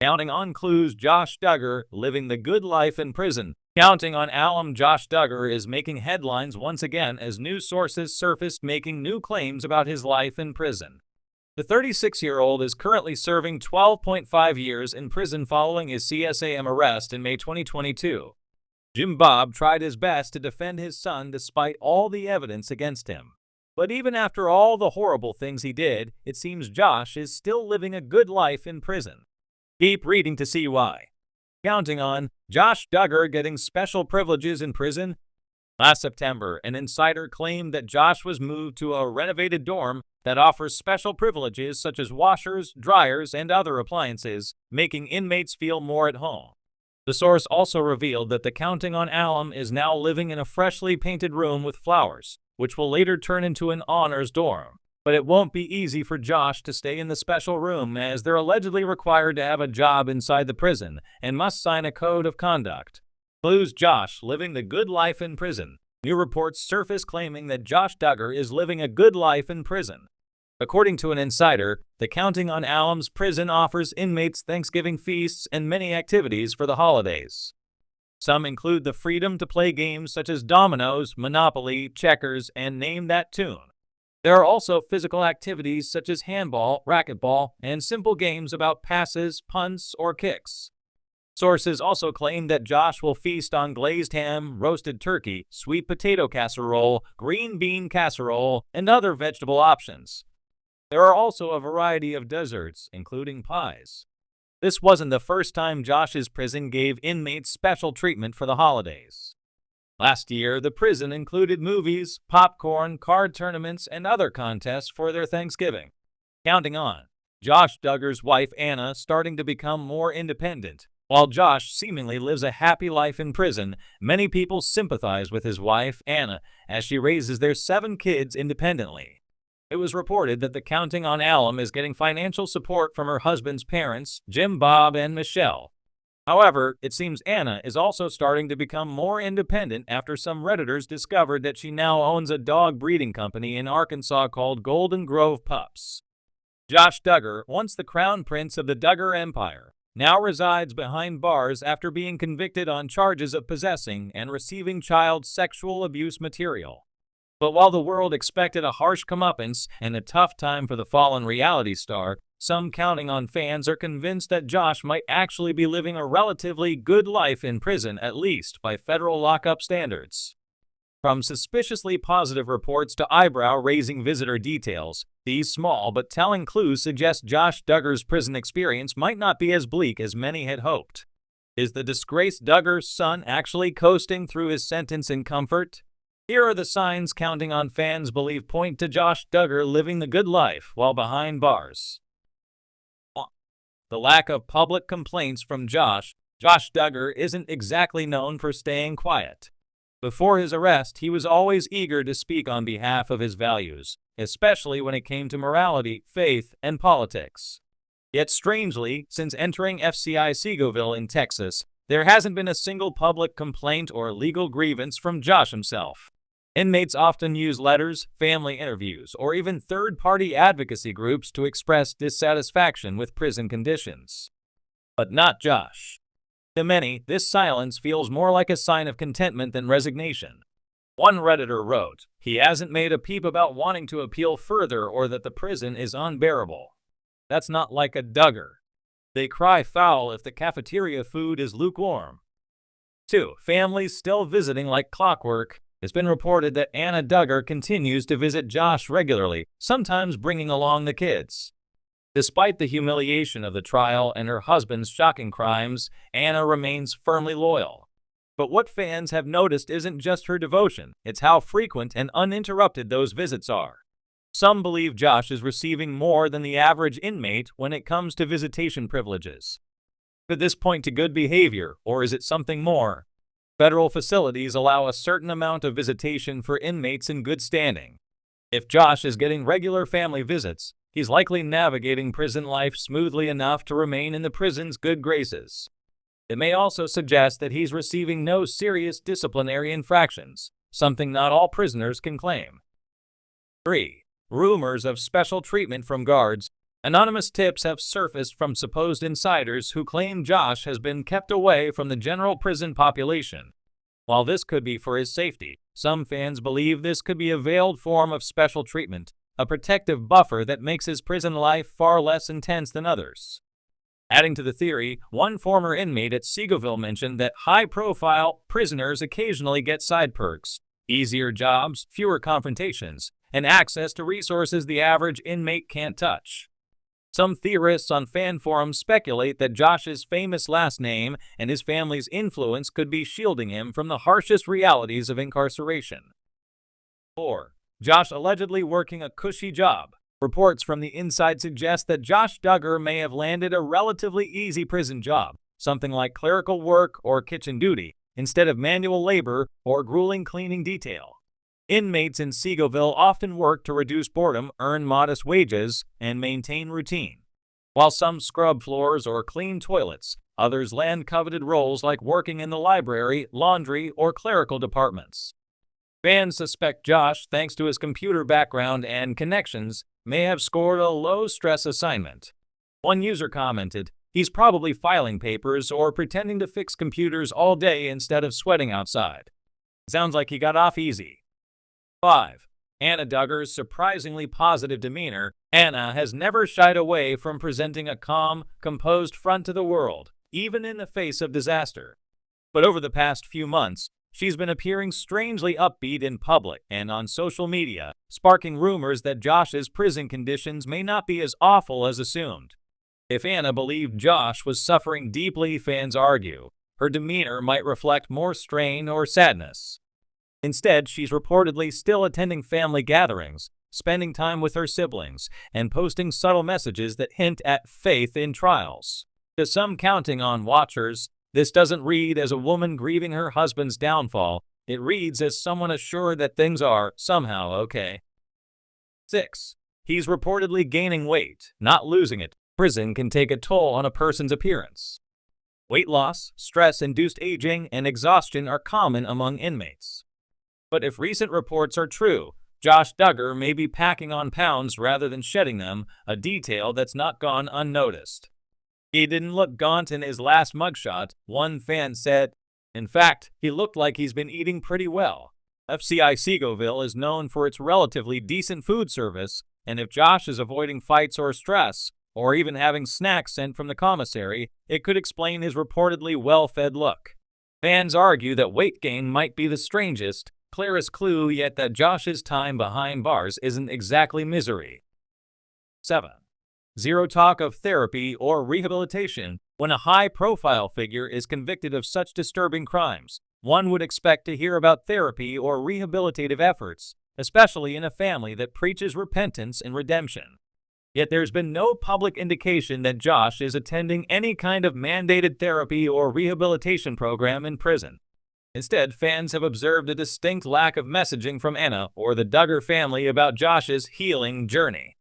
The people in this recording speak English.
Counting on clues, Josh Duggar living the good life in prison. Counting on alum, Josh Duggar is making headlines once again as news sources surfaced making new claims about his life in prison. The 36-year-old is currently serving 12.5 years in prison following his CSAM arrest in May 2022. Jim Bob tried his best to defend his son despite all the evidence against him. But even after all the horrible things he did, it seems Josh is still living a good life in prison. Keep reading to see why. Counting on Josh Duggar getting special privileges in prison. Last September, an insider claimed that Josh was moved to a renovated dorm that offers special privileges such as washers, dryers, and other appliances, making inmates feel more at home. The source also revealed that the Counting on alum is now living in a freshly painted room with flowers, which will later turn into an honors dorm. But it won't be easy for Josh to stay in the special room as they're allegedly required to have a job inside the prison and must sign a code of conduct. Clues: Josh living the good life in prison. New reports surface claiming that Josh Duggar is living a good life in prison. According to an insider, the Counting on alum's prison offers inmates Thanksgiving feasts and many activities for the holidays. Some include the freedom to play games such as dominoes, Monopoly, checkers, and Name That Tune. There are also physical activities such as handball, racquetball, and simple games about passes, punts, or kicks. Sources also claim that Josh will feast on glazed ham, roasted turkey, sweet potato casserole, green bean casserole, and other vegetable options. There are also a variety of desserts, including pies. This wasn't the first time Josh's prison gave inmates special treatment for the holidays. Last year, the prison included movies, popcorn, card tournaments, and other contests for their Thanksgiving. Counting on Josh Duggar's wife Anna starting to become more independent. While Josh seemingly lives a happy life in prison, many people sympathize with his wife Anna as she raises their 7 kids independently. It was reported that the Counting on alum is getting financial support from her husband's parents, Jim, Bob, and Michelle. However, it seems Anna is also starting to become more independent after some Redditors discovered that she now owns a dog breeding company in Arkansas called Golden Grove Pups. Josh Duggar, once the crown prince of the Duggar Empire, now resides behind bars after being convicted on charges of possessing and receiving child sexual abuse material. But while the world expected a harsh comeuppance and a tough time for the fallen reality star, some Counting on fans are convinced that Josh might actually be living a relatively good life in prison, at least by federal lockup standards. From suspiciously positive reports to eyebrow-raising visitor details, these small but telling clues suggest Josh Duggar's prison experience might not be as bleak as many had hoped. Is the disgraced Duggar's son actually coasting through his sentence in comfort? Here are the signs Counting on fans believe point to Josh Duggar living the good life while behind bars. The lack of public complaints from Josh Duggar isn't exactly known for staying quiet. Before his arrest, he was always eager to speak on behalf of his values, especially when it came to morality, faith, and politics. Yet strangely, since entering FCI Seagoville in Texas, there hasn't been a single public complaint or legal grievance from Josh himself. Inmates often use letters, family interviews, or even third-party advocacy groups to express dissatisfaction with prison conditions. But not Josh. To many, this silence feels more like a sign of contentment than resignation. One Redditor wrote, "He hasn't made a peep about wanting to appeal further or that the prison is unbearable. That's not like a Duggar. They cry foul if the cafeteria food is lukewarm." 2. Families still visiting like clockwork. It's been reported that Anna Duggar continues to visit Josh regularly, sometimes bringing along the kids. Despite the humiliation of the trial and her husband's shocking crimes, Anna remains firmly loyal. But what fans have noticed isn't just her devotion, it's how frequent and uninterrupted those visits are. Some believe Josh is receiving more than the average inmate when it comes to visitation privileges. Could this point to good behavior, or is it something more? Federal facilities allow a certain amount of visitation for inmates in good standing. If Josh is getting regular family visits, he's likely navigating prison life smoothly enough to remain in the prison's good graces. It may also suggest that he's receiving no serious disciplinary infractions, something not all prisoners can claim. 3. Rumors of special treatment from guards. Anonymous tips have surfaced from supposed insiders who claim Josh has been kept away from the general prison population. While this could be for his safety, some fans believe this could be a veiled form of special treatment, a protective buffer that makes his prison life far less intense than others. Adding to the theory, one former inmate at Seagoville mentioned that high-profile prisoners occasionally get side perks, easier jobs, fewer confrontations, and access to resources the average inmate can't touch. Some theorists on fan forums speculate that Josh's famous last name and his family's influence could be shielding him from the harshest realities of incarceration. 4. Josh allegedly working a cushy job. Reports from the inside suggest that Josh Duggar may have landed a relatively easy prison job, something like clerical work or kitchen duty, instead of manual labor or grueling cleaning detail. Inmates in Seagoville often work to reduce boredom, earn modest wages, and maintain routine. While some scrub floors or clean toilets, others land coveted roles like working in the library, laundry, or clerical departments. Fans suspect Josh, thanks to his computer background and connections, may have scored a low-stress assignment. One user commented, "He's probably filing papers or pretending to fix computers all day instead of sweating outside. Sounds like he got off easy." 5. Anna Duggar's surprisingly positive demeanor. Anna has never shied away from presenting a calm, composed front to the world, even in the face of disaster. But over the past few months, she's been appearing strangely upbeat in public and on social media, sparking rumors that Josh's prison conditions may not be as awful as assumed. If Anna believed Josh was suffering deeply, fans argue, her demeanor might reflect more strain or sadness. Instead, she's reportedly still attending family gatherings, spending time with her siblings, and posting subtle messages that hint at faith in trials. To some counting on watchers, this doesn't read as a woman grieving her husband's downfall. It reads as someone assured that things are somehow okay. 6. He's reportedly gaining weight, not losing it. Prison can take a toll on a person's appearance. Weight loss, stress-induced aging, and exhaustion are common among inmates. But if recent reports are true, Josh Duggar may be packing on pounds rather than shedding them, a detail that's not gone unnoticed. He didn't look gaunt in his last mugshot, one fan said. In fact, he looked like he's been eating pretty well. FCI Seagoville is known for its relatively decent food service, and if Josh is avoiding fights or stress, or even having snacks sent from the commissary, it could explain his reportedly well-fed look. Fans argue that weight gain might be the strangest, clearest clue yet that Josh's time behind bars isn't exactly misery. 7. Zero talk of therapy or rehabilitation. When a high-profile figure is convicted of such disturbing crimes, one would expect to hear about therapy or rehabilitative efforts, especially in a family that preaches repentance and redemption. Yet there's been no public indication that Josh is attending any kind of mandated therapy or rehabilitation program in prison. Instead, fans have observed a distinct lack of messaging from Anna or the Duggar family about Josh's healing journey.